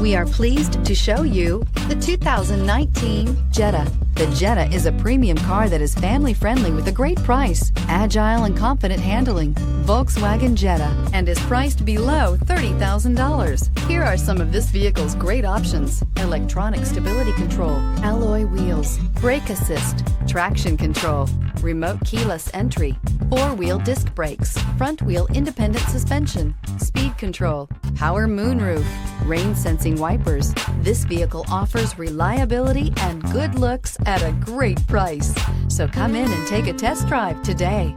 We are pleased to show you the 2019 Jetta. The Jetta is a premium car that is family-friendly with a great price, agile and confident handling. Volkswagen Jetta, and is priced below $30,000. Here are some of this vehicle's great options: electronic stability control, alloy wheels, brake assist, traction control, remote keyless entry, four-wheel disc brakes, front-wheel independent suspension, speed control, power moonroof, rain-sensing wipers. This vehicle offers reliability and good looks at a great price. So come in and take a test drive today.